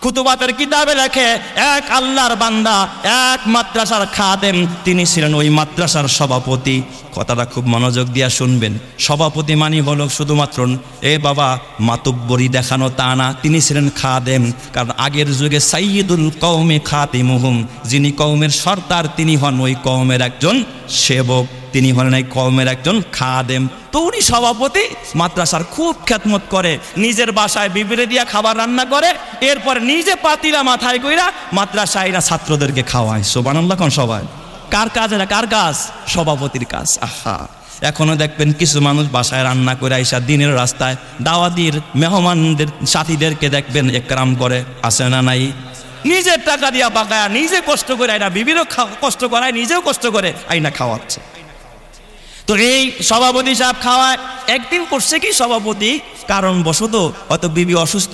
খুতুবাতের কিতাবে লেখে এক আল্লাহর বান্দা, এক মাদ্রাসার খাদেম, তিনি ছিলেন ওই মাদ্রাসার সভাপতি। কথাটা খুব মনোযোগ দিয়ে শুনবেন। সভাপতি মানি হলো শুধুমাত্র বাবা মাতুব্বরি দেখানো তা না, তিনি ছিলেন খাদেম। কারণ আগের যুগে সাইয়্যিদুল কওমে খাতিমুহুম, যিনি কওমের সর্দার তিনি হন ওই কওমের একজন সেবক, তিনি হলেন এই কওমের একজন খাদেম। তো উনি সভাপতি, মাদ্রাসার খুব খেদমত করে, নিজের বাসায় বিবিরে দিয়া খাবার রান্না করে, এরপর নিজে পাতিলা মাথায় কইরা মাদ্রাসায় এরা ছাত্রদেরকে খাওয়ায়। সুবহানাল্লাহ কোন সবাই। কার কাজ এটা? কার কাজ? সভাপতির কাজ। আহা, এখনো দেখবেন কিছু মানুষ বাসায় রান্না করে আইসা দিনের রাস্তায় দাওয়াতির মেহমানদের সাথীদেরকে দেখবেন একরাম করে, আছে না নাই? নিজের টাকা দিয়া পাকায়, নিজে কষ্ট করে আইনা, বিবিরও কষ্ট করায়, নিজেও কষ্ট করে আইনা খাওয়াচ্ছে। তো এই সভাপতি সাহেব খাওয়ায়। একদিন করছে কি সভাপতি, কারণ বশত হয়তো বিবি অসুস্থ,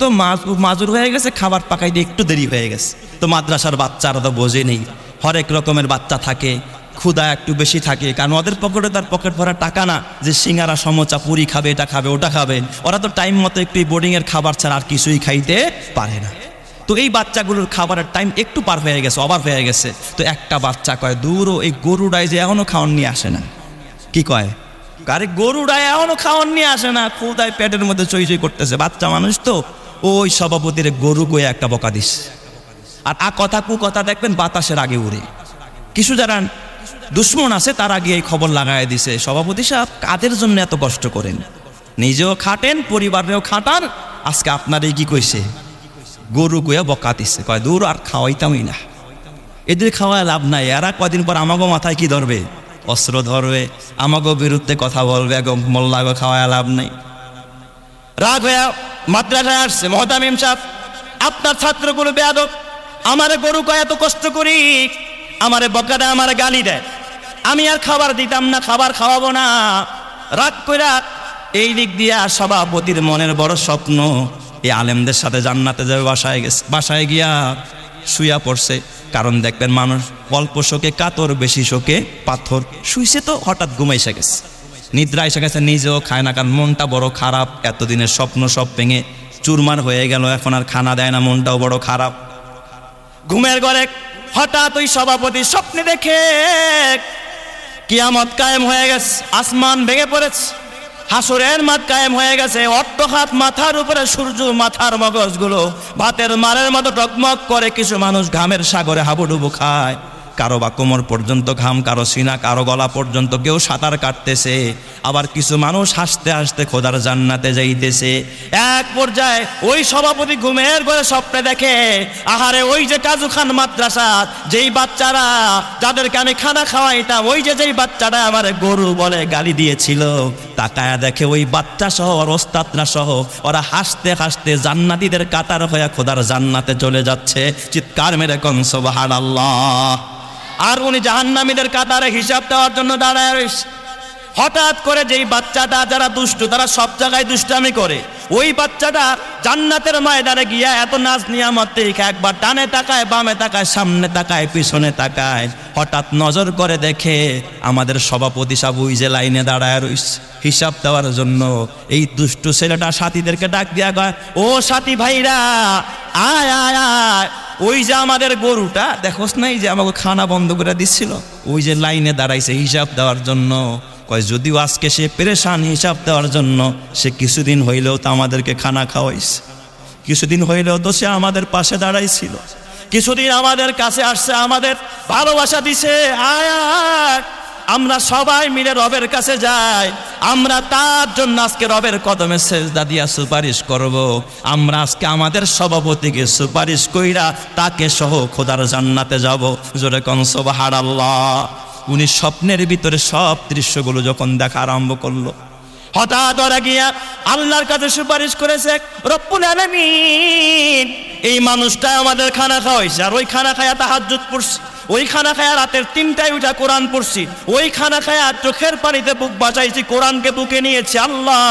মাজুর হয়ে গেছে, খাবার পাকাইতে একটু দেরি হয়ে গেছে। তো মাদ্রাসার বাচ্চারা তো বোঝে নেই, হরেক রকমের বাচ্চা থাকে, ক্ষুধা একটু বেশি থাকে, কারণ ওদের পকেটে তার পকেট ভরা টাকা না যে সিঙ্গারা সমোচা পুরি খাবে, এটা খাবে ওটা খাবে। ওরা তো টাইম মতো একটু বোর্ডিংয়ের খাবার ছাড়া আর কিছুই খাইতে পারে না। তো এই বাচ্চাগুলোর খাবারের টাইম একটু পার হয়ে গেছে, অবার হয়ে গেছে। তো একটা বাচ্চা কয়, দূরও এই গরুটাই যে এখনো খাওয়ান নিয়ে আসে না। কি কয়? আরে গরুটাই এখনো খাওয়ান নিয়ে আসে না, ক্ষুধায় পেটের মধ্যে চই চই করতেছে। বাচ্চা মানুষ তো, ওই সভাপতির গরু কয়ে একটা বকা দিস। আর কথা কথা দেখবেন বাতাসের আগে উড়ে। কিছু যারা দুশ্মন আছে তারা গিয়ে এই খবর লাগাই দিছে, সভাপতি সাহেব কাদের জন্য এত কষ্ট করেন, নিজেও খাটেন, পরিবারেও খাটান, আজকে আপনার এই কি কইছে গরু কয়ে বকা দিচ্ছে। কয় দূর আর খাওয়াইতামই না, এদের খাওয়ায় লাভ নাই। এরা কয়দিন পর আমাগো মাথায় কি ধরবে? অস্ত্র ধরবে, আমাগো বিরুদ্ধে কথা বলবে, মোল্লাগো খাওয়ায় লাভ নেই। রাগ হয়ে মাদ্রাসায় আসছে, মহতামিম সাহেব আপনার ছাত্রগুলো বেয়াদব, আমারে গরু কয় এত কষ্ট করি, আমারে বকা দেয়, আমারে গালি দেয়, আমি আর খাবার দিতাম না, খাবার খাওয়াবো না। রাগ কইরা এই দিক দিয়া সভাপতির মনের বড় স্বপ্ন এই আলেমদের সাথে জান্নাতে যাবে। বাসায় গিয়া শুয়া পড়ছে। কারণ দেখবেন মানুষ অল্প শোকে কাতর, বেশি শোকে পাথর। শুইছে তো হঠাৎ ঘুমাইসে গেছে, নিদ্রা এসে গেছে, নিজেও খায় না, কারণ মনটা বড় খারাপ। এতদিনের স্বপ্ন সব ভেঙে চুরমার হয়ে গেল, এখন আর খানা দেয় না, মনটাও বড় খারাপ। ঘুমের ঘরে হঠাৎ ওই সভাপতি স্বপ্নে দেখে কিয়ামত কায়েম হয়ে গেছে, আসমান ভেঙে পড়েছে, হাসরের মাঠ কায়েম হয়ে গেছে, অট্টহাত মাথার উপরে সূর্য, মাথার মগজগুলো ভাতের মারের মতো টকমক করে। কিছু মানুষ ঘামের সাগরে হাবুডুবু খায়, কারো বা কোমর পর্যন্ত ঘাম, কারো সিনা, কারো গলা পর্যন্ত, কেউ সাঁতার কাটতেছে। আবার কিছু মানুষ হাসতে হাসতে খোদার জান্নাতে যাইতেছে। এক পর্যায়ে ওই সভাপতি ঘুমের ঘরে স্বপ্নে দেখে, আহারে ওই যে কাজু খান মাদ্রাসা, যেই বাচ্চারা যাদেরকে আমি খানা খাওয়াইতাম, ওই যে যেই বাচ্চাটা আমার গরু বলে গালি দিয়েছিল, তাকায়া দেখে ওই বাচ্চা সহ আর ওস্তাদরা সহ ওরা হাসতে হাসতে জান্নাতীদের কাতার হয়ে খোদার জান্নাতে চলে যাচ্ছে। চিৎকার মেরে কোন সুবহানাল্লাহ। আর উনি জাহান্নামীদের কাতারে হিসাব দেওয়ার জন্য দাঁড়ায় রয়েছে। হঠাৎ করে যেই বাচ্চাটা, যারা দুষ্টু তারা সব জায়গায় দুষ্টামি করে, ওই বাচ্চাটা জান্নাতের ময়দানে গিয়া এত নাজ নিয়ামত দেখে একবার ডানে তাকায়, বামে তাকায়, সামনে তাকায়, পিছনে তাকায়, হঠাৎ নজর করে দেখে আমাদের সভাপতি সাহেব ওই যে লাইনে দাঁড়ায় রয়েছে হিসাব দেওয়ার জন্য। এই দুষ্টু ছেলেটা সাথীদেরকে ডাক দিয়া কয়, ও সাথী ভাইরা আয় আয় আয়, ওই যে আমাদের গরুটা দেখোস না, এই যে আমাকে খানা বন্ধ করে দিচ্ছিল, ওই যে লাইনে দাঁড়াইছে হিসাব দেওয়ার জন্য। কয় যদিও আজকে সে পেরেশান হিসাব দেওয়ার জন্য, সে কিছুদিন হইলেও তো আমাদেরকে খানা খাওয়াইছে, কিছুদিন হইলেও তো সে আমাদের পাশে দাঁড়াইছিল, কিছুদিন আমাদের কাছে আসছে, আমাদের ভালোবাসা দিছে। আয় আয়, আমরা সবাই মিলে রবের কাছে যাই, আমরা তার জন্য আজকে রবের কদমে সেজদা দিয়া সুপারিশ করব। আমরা আজকে আমাদের সভাপতিকে সুপারিশ কইরা তাকে সহ খোদার জান্নাতে যাব। জোরে কোন সুবহানাল্লাহ। উনি স্বপ্নের ভিতরে সব দৃশ্যগুলো যখন দেখা আরম্ভ করলো, হঠাৎ ওরা গিয়া আল্লাহর কাছে সুপারিশ করেছে, রব্বুল আলামিন এই মানুষটা আমাদের খানা খাওয়াইছে, আর ওই খানা খায়া তাহাজ্জুদ পড়ছি, ওই খানা খায়া রাতের 3টায় উঠা কোরআন পড়ছি, ওই খানা খায়া চোখের পানিতে বুক বাঁচাইছি, কোরআনকে বুকে নিয়েছি। আল্লাহ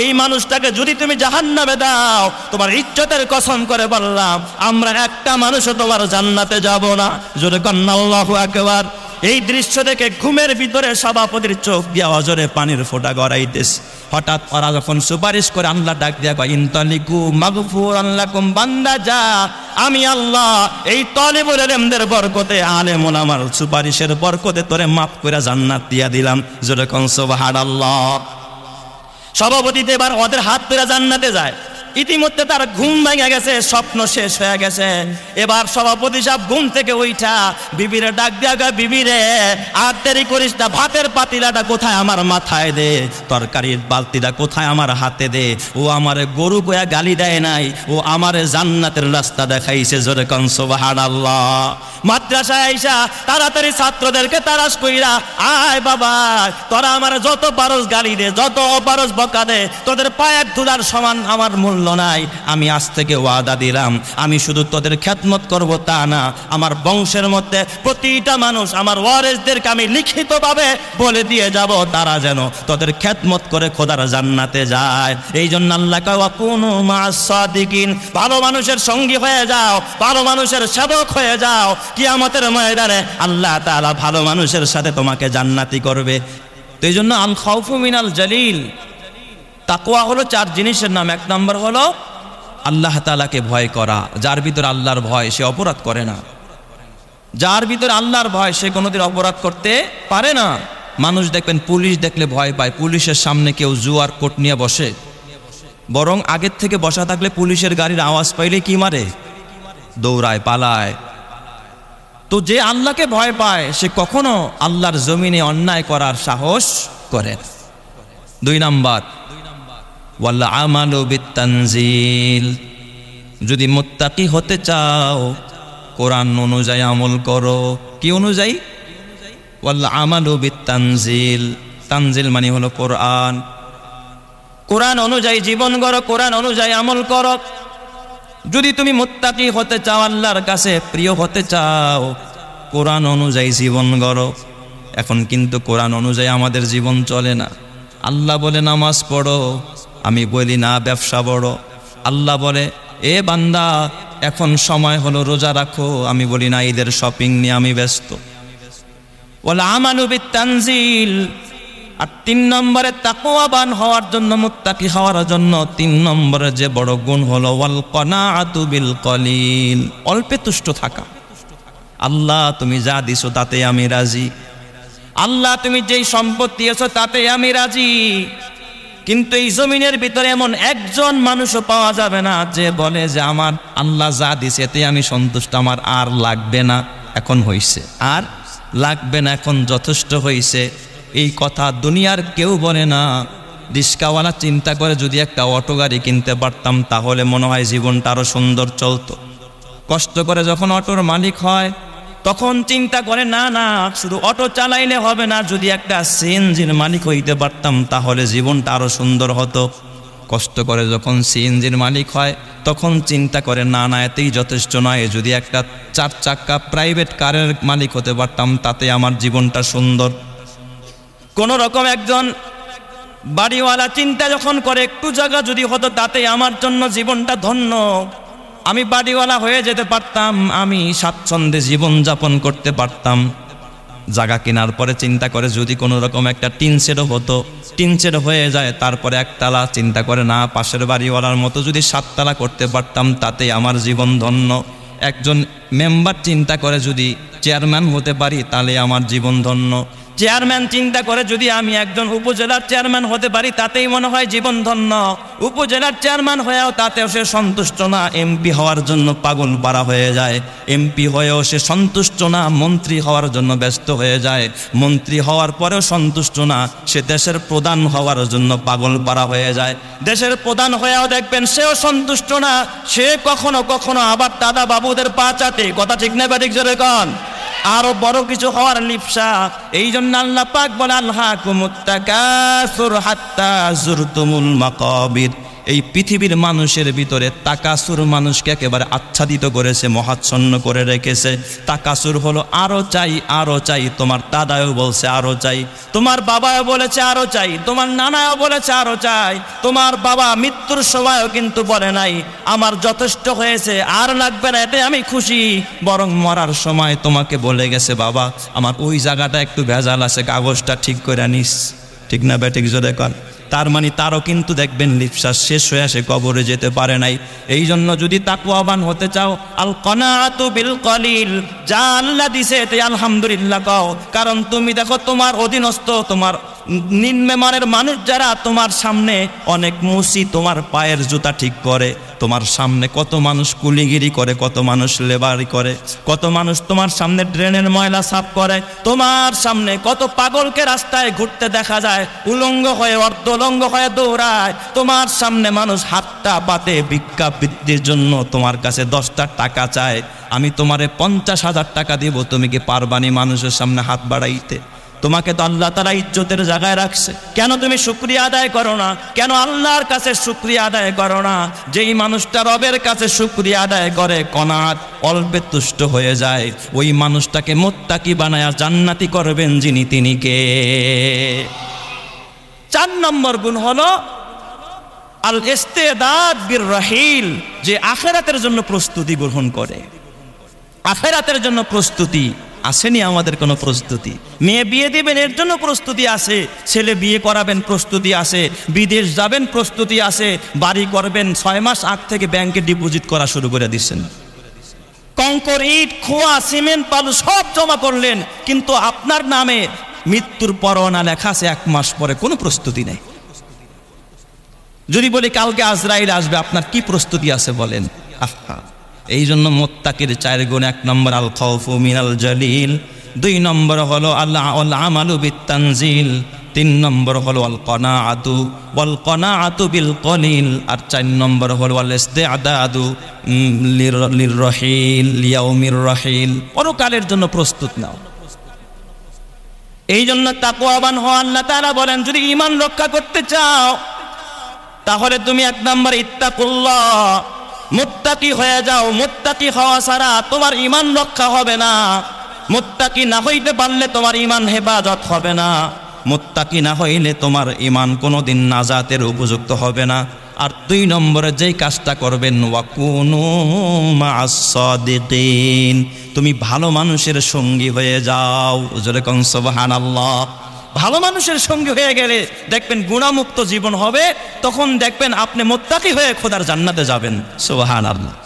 এই মানুষটাকে যদি তুমি জাহান্নামে দাও, তোমার ইজ্জতের কসম করে বললাম আমরা একটা মানুষও তোমার জান্নাতে যাব না। জোরে কন্না আল্লাহু আকবার। এই দৃশ্য দেখে ঘুমের ভিতরে সভাপতির চোখ দিয়া অজরে পানির ফোঁটা গড়াইতেছে। হঠাৎ ওরা যখন সুপারিশ করে আল্লাহ ডাক দিয়া কয় ইনতালিকু মাগফুরান লাকুম, বান্দা যা, আমি আল্লাহ এই তালিবুল ইলমদের বরকতে, আলেম ওলামার সুপারিশের বরকতে তোরে মাফ করে জান্নাত দিয়া দিলাম। জোরে কোন সুবহানাল্লাহ। সভাপতিতে এবার ওদের হাত ধরে জান্নাতে যায়। ইতিমধ্যে তার ঘুম ভেঙে গেছে, স্বপ্ন শেষ হয়ে গেছে। এবার সভাপতি সাহেব ঘুম থেকে উঠা বিবিরে ডাক দিয়া গা, বিবিরে আর দেরি করিস না, ভাতের পাতিলাটা কোথায় আমার মাথায় দে, তরকারির বালতিটা কোথায় আমার হাতে দে। ও আমারে গরু কয়া গালি দেয় নাই, ও আমারে জান্নাতের রাস্তা দেখাইছে। জোরে কোন সুবহানাল্লাহ। মাদ্রাসায় আইসা তাড়াতাড়ি ছাত্রদেরকে তারাশ কইরা, আয় বাবা তোরা আমার যত পারস গালি দে, যত অপারস বকা দে, তোদের পায়ের ধুলার সমান আমার মূল্য নাই। আমি আজ থেকে ওয়াদা দিলাম, আমি শুধু তোদের খেদমত করব তা না, আমার বংশের মধ্যে প্রতিটা মানুষ আমার ওয়ারিসদেরকে আমি লিখিতভাবে বলে দিয়ে যাব, তারা যেন তোদের খেদমত করে খোদার জান্নাতে যায়। এই জন্য আল্লাহ কয় ওয়াকুনু মা'আস সাদিকিন, ভালো মানুষের সঙ্গী হয়ে যাও, ভালো মানুষের সেবক হয়ে যাও। কিয়ামতের ময়দানে আল্লাহ তাআলা ভালো মানুষের সাথে তোমাকে জান্নাতি করবে। তো এই জন্য আল খাউফু মিনাল জালিল, তাকওয়া হলো 4 জিনিসের নাম। 1 নম্বর হলো আল্লাহ তাআলাকে ভয় করা। যার ভিতরে আল্লাহর ভয় সে অপরাধ করে না, যার ভিতরে আল্লাহর ভয় সে কোনোদিন অপরাধ করতে পারে না। মানুষ দেখবেন পুলিশ দেখলে ভয় পায়, পুলিশের সামনে কেউ জুয়ার কোট নিয়ে বসে, বরং আগের থেকে বসা থাকলে পুলিশের গাড়ির আওয়াজ পাইলে কি মারে, দৌড়ায়, পালায়। তো যে আল্লাহকে ভয় পায় সে কখনো আল্লাহর জমিনে অন্যায় করার সাহস করে। 2 নাম্বার ওয়াল আমালু বিত্তানজিল, যদি মুত্তাকি হতে চাও কোরআন অনুযায়ী আমল করো। কি অনুযায়ী? ওয়াল আমালু বিত্তানজিল, তানজিল মানে হলো কোরআন। কোরআন অনুযায়ী জীবন গড়ো, কোরআন অনুযায়ী আমল করো। যদি তুমি মুত্তাকি হতে চাও, আল্লাহর কাছে প্রিয় হতে চাও, কোরআন অনুযায়ী জীবন গড়ো। এখন কিন্তু কোরআন অনুযায়ী আমাদের জীবন চলে না। আল্লাহ বলে নামাজ পড়ো, আমি বলি না ব্যবসা বড়। আল্লাহ বলে এ বান্দা এখন সময় হলো রোজা রাখো, আমি বলি না ঈদের শপিং নিয়ে আমি ব্যস্ত। ওয়াল আমালু বিত্তানজিল। আর 3 নম্বরে তাকওয়াবান হওয়ার জন্য, মুত্তাকি হওয়ার জন্য 3 নম্বরে যে বড় গুণ হলো ওয়াল কনাআতু বিল কলিল, অল্পে তুষ্ট থাকা। আল্লাহ তুমি যা দিছো তাতে আমি রাজি, আল্লাহ তুমি যেই সম্পদ দিয়েছো তাতে আমি রাজি। কিন্তু এই জমিনের ভিতরে এমন একজন মানুষও পাওয়া যাবে না যে বলে যে আমার আল্লাহ যা দিছে এতে আমি সন্তুষ্ট, আমার আর লাগবে না, এখন হইছে, আর লাগবে না, এখন যথেষ্ট হইছে। এই কথা দুনিয়ার কেউ বলে না। রিস্কাওয়ালা চিন্তা করে যদি একটা অটো গাড়ি কিনতে পারতাম তাহলে মনে হয় জীবনটা আরো সুন্দর চলতো। কষ্ট করে যখন অটোর মালিক হয় তখন চিন্তা করে না না শুধু অটো চালাইলে হবে না, যদি একটা সিএনজির মালিক হইতে পারতাম তাহলে জীবনটা আরো সুন্দর হতো। কষ্ট করে যখন সিএনজির মালিক হয় তখন চিন্তা করে না না এতেই যথেষ্ট নয়, যদি একটা 4 চাকা প্রাইভেট কারের মালিক হতে পারতাম তাতে আমার জীবনটা সুন্দর। কোন রকম একজন বাড়িওয়ালা চিন্তা যখন করে একটু জায়গা যদি হতো তাতে আমার জন্য জীবনটা ধন্য, আমি বাড়িওয়ালা হয়ে যেতে পারতাম, আমি স্বাচ্ছন্দ্যে জীবন যাপন করতে পারতাম। জায়গা কেনার পরে চিন্তা করে যদি কোনো রকম একটা টিন শেডও হতো, টিন শেড হয়ে যায় তারপরে 1 তালা, চিন্তা করে না পাশের বাড়িওয়ালার মতো যদি 7 তালা করতে পারতাম তাতে আমার জীবন ধন্য। একজন মেম্বার চিন্তা করে যদি চেয়ারম্যান হতে পারি তাহলে আমার জীবন ধন্য। চেয়ারম্যান চিন্তা করে যদি আমি একজন উপজেলার চেয়ারম্যান হতে পারি তাতেই মনে হয় জীবন ধন্য। উপজেলার চেয়ারম্যান হয়েও তাতেও সে সন্তুষ্ট না, এমপি হওয়ার জন্য পাগল পারা হয়ে যায়। এমপি হয়েও সে সন্তুষ্ট না, মন্ত্রী হওয়ার জন্য ব্যস্ত হয়ে যায়। মন্ত্রী হওয়ার পরেও সন্তুষ্ট না, সে দেশের প্রধান হওয়ার জন্য পাগল পারা হয়ে যায়। দেশের প্রধান হয়েও দেখবেন সেও সন্তুষ্ট না, সে কখনো কখনো আবার দাদা বাবুদের পা চাটে। কথা ঠিক না ব্যাঠিক জোরে কন? আরো বড় কিছু হওয়ার লিপসা। এই জন্য আল্লাহ পাক বলে আলহাকুমুত তাকাসুর হাত্তা যুরতুমুল মাকাবির, এই পৃথিবীর মানুষের ভিতরে তাকাসুর মানুষকে একেবারে আচ্ছাদিত করেছে, মহাচ্ছন্ন করে রেখেছে। তাকাসুর হলো আরো চাই আরো চাই। তোমার দাদাও বলছে আরো চাই, তোমার বাবাও বলেছে আরো চাই, তোমার নানাও বলেছে আরো চাই। তোমার বাবা মৃত্যুর সময়ও কিন্তু বলে নাই আমার যথেষ্ট হয়েছে, আর লাগবে না, এতে আমি খুশি। বরং মরার সময় তোমাকে বলে গেছে বাবা আমার ওই জায়গাটা একটু ভেজাল আছে, কাগজটা ঠিক করে নিস। ঠিক না বেঠিক জোরে কর? তার মানে তারও কিন্তু দেখবেন লিপসাস শেষ হয়ে আসে, কবরে যেতে পারে নাই। এই জন্য যদি তাকওয়াবান হতে চাও, আল কনাআতু বিল কলিল, যা আল্লাহ দিছে এতে আলহামদুলিল্লাহ কও। কারণ তুমি দেখো তোমার অধীনস্থ, তোমার নিম্নমানের মানুষ যারা তোমার সামনে অনেক মুসি তোমার পায়ের জুতা ঠিক করে, তোমার সামনে কত মানুষ কুলিগিরি করে, কত মানুষ লেবারি করে, কত মানুষ তোমার সামনে ড্রেনের ময়লা সাফ করে, তোমার সামনে কত পাগলকে রাস্তায় ঘুরতে দেখা যায়, উলঙ্গ হয়ে অর্ধলঙ্গ হয়ে দৌড়ায়। তোমার সামনে মানুষ হাতটা পাতে ভিক্ষা বৃত্তির জন্য তোমার কাছে 10টা টাকা চায়, আমি তোমারে 50,000 টাকা দিব, তুমি কি পারবানি মানুষের সামনে হাত বাড়াইতে? তোমাকে তো আল্লাহ তাআলা ইজ্জতের জায়গায় রাখছে, কেন তুমি শুকরিয়া আদায় করো না? কেন আল্লাহর কাছে শুকরিয়া আদায় করো না? যেই মানুষটা রবের কাছে শুকরিয়া আদায় করে, কনাত অল্পে তুষ্ট হয়ে যায়, ওই মানুষটাকে মুত্তাকি বানায়া জান্নাতি করবেন যিনি, তিনি কে? 4 নম্বর গুণ হলো আল ইস্তেদাদ বির রাহিল, যে আখিরাতের জন্য প্রস্তুতি গ্রহণ করে। আখিরাতের জন্য প্রস্তুতি আসেনি আমাদের কোনো প্রস্তুতি? মেয়ে বিয়ে দিবেন এর জন্য প্রস্তুতি আছে, ছেলে বিয়ে করাবেন প্রস্তুতি আছে, বিদেশ যাবেন প্রস্তুতি আছে, বাড়ি করবেন 6 মাস আগ থেকে ব্যাংকে ডিপোজিট করা শুরু করে দিচ্ছেন। কংকর, ইট, খোয়া, সিমেন্ট, বালু সব জমা করলেন, কিন্তু আপনার নামে মৃত্যুর পরোয়ানা লেখা আছে 1 মাস পরে, কোনো প্রস্তুতি নেই। যদি বলি কালকে আজরাইল আসবে, আপনার কি প্রস্তুতি আছে বলেন? আহা, এই জন্য মুত্তাকির 4 গুণ। 1 নম্বর আল খাউফু মিনাল জালিল, 2 নম্বর হলো আল আমালু বিত তানজিল, 3 নম্বর হলো আল কনাআতু বিল কলিল, আর 4 নম্বর হলো আল ইস্তিআদাদু লিররাহিল, লিয়াউমির রাহিল, পরকালের জন্য প্রস্তুত নাও। এই জন্য তাকওয়াবান হও। আল্লাহ তাআলা বলেন যদি ঈমান রক্ষা করতে চাও তাহলে তুমি 1 নম্বর ইত্তাকুল্লাহ, মুত্তাকি হয়ে যাও। মুত্তাকি হওয়া ছাড়া তোমার ঈমান রক্ষা হবে না। মুত্তাকি না হইতে পারলে তোমার ঈমান হেফাজত হবে না। মুত্তাকি না হইলে তোমার ঈমান কোনোদিন নাজাতের উপযুক্ত হবে না। আর 2 নম্বরে যেই কাজটা করবেন, ওয়াকুনু মা'আস সাদিকিন, তুমি ভালো মানুষের সঙ্গী হয়ে যাও। জোরে কোন সুবহানাল্লাহ। ভালো মানুষের সঙ্গী হয়ে গেলে দেখবেন গুনাহমুক্ত জীবন হবে, তখন দেখবেন আপনি মুত্তাকি হয়ে খোদার জান্নাতে যাবেন। সুবহানাল্লাহ।